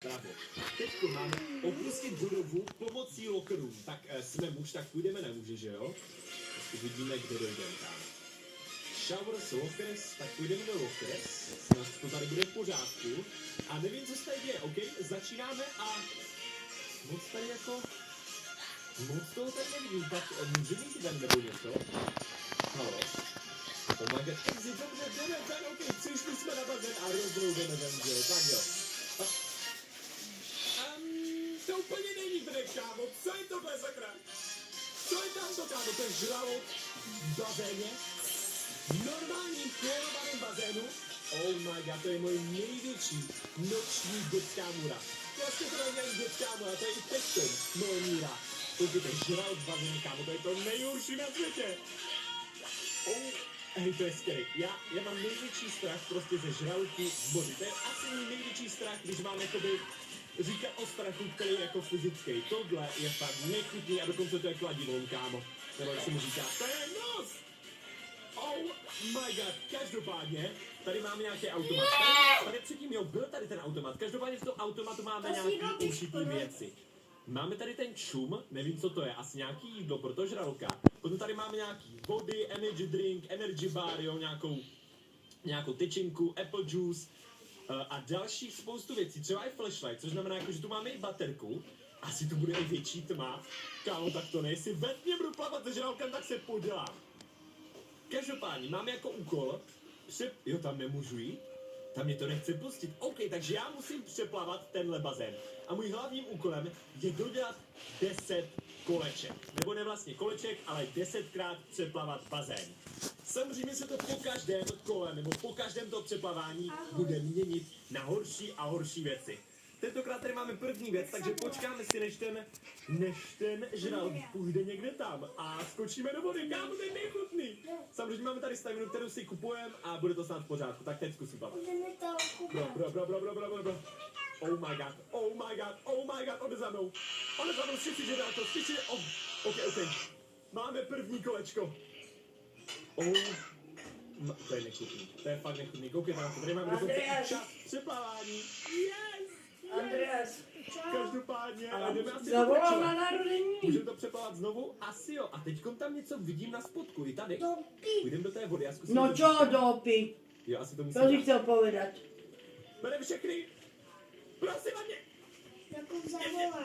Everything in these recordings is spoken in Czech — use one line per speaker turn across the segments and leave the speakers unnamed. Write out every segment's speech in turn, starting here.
Bravo. Teď máme opustit budovu pomocí lokerů. Tak jsme muž, tak půjdeme na muže, že jo? Uvidíme, kde dojdeme tam. Showers, lockers, tak půjdeme do lockers. Snad to tady bude v pořádku. A nevím, co se tady děje, OK? Začínáme a moc tady jako... Moc toho tady nevidím, tak můžeme jít ven nebo něco? Halo? Oh my god, exit, dobře, jdeme ven, OK, přišli jsme na bazén a rovnou jdeme ven, že jo? Tak jo. To úplně není drek, kámo, co je tohle sakra? Co je tam to, kámo, to je žralot v bazéně? V normálním chlorovaném bazénu? Oh my god, to je můj největší noční dětská můra. Vlastně to není dětská můra, to je i textem moje míra. Koukejte, žralot v bazéně, kámo, to je to nejhorší na světě. Oh, hej, to je scary. Já mám největší strach prostě ze žralotů v moři. To je asi můj největší strach, když mám jakoby říkat o strachu, který je jako fyzický. Tohle je fakt nechutný a dokonce to je kladivou, kámo. Nebo jak se mu říká, to je nos! Oh my god, každopádně, tady máme nějaký automat. Tady předtím, jo, byl tady ten automat. Každopádně v tom automatu máme nějaký ušitý věci. Máme tady ten čum, nevím, co to je, asi nějaký jídlo pro to žraloka. Potom tady máme nějaký vody, energy drink, energy bar, jo, nějakou tyčinku, apple juice a dalších spoustu věcí, třeba i flashlight, což znamená, jako, že tu máme i baterku. Asi tu bude i větší tma. Kámo, tak to ne, jestli ve tmě budu plavat se žralokem, tak se podělám. Každopádně, máme jako úkol, jo, tam nemůžu jít, tam mě to nechce pustit. OK, takže já musím přeplavat tenhle bazén. A můj hlavním úkolem je dodělat 10 koleček. Nebo ne vlastně koleček, ale 10krát přeplavat bazén. Samozřejmě se to po každém kole, nebo po každém to přeplavání bude měnit na horší a horší věci. Tentokrát tady máme první věc, takže počkáme si, než ten žralok půjde někde tam a skočíme do vody. Kámo, to je nejchutný. Samozřejmě máme tady stavinu, kterou si kupujeme a bude to snad v pořádku. Tak teď zkusím plavat. Bro. Oh my god, on jde za mnou, všichni žralko, všichni, OK. Máme první kolečko. To je nechutný, to je fakt nechutný, koukejte na to, tady máme dokonce čas přeplavání. Yes!
Andreas.
Každopádně, jdeme asi
zavolal na narození.
Můžeme to přeplavat znovu? Asi jo. A teďkom tam něco vidím na spodku, i tady. Půjdeme do té vody, já zkusím.
No čo dopy?
Jo, asi to musím.
To si chcel povedať.
Berem všechny. Prosím a mě.
Jakub zavolal.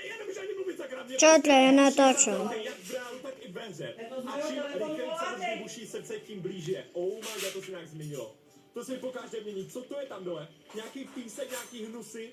Já nemůžu ani mluvit, sakra.
Čo, já natáčam.
Jak v reálu, tak i ve hře. A čím rychleji se buší srdce, tím blíž je. Oh my god, to se nějak změnilo. To se mi po každém mění. Co to je tam dole? Nějaký písek, nějaký hnusy.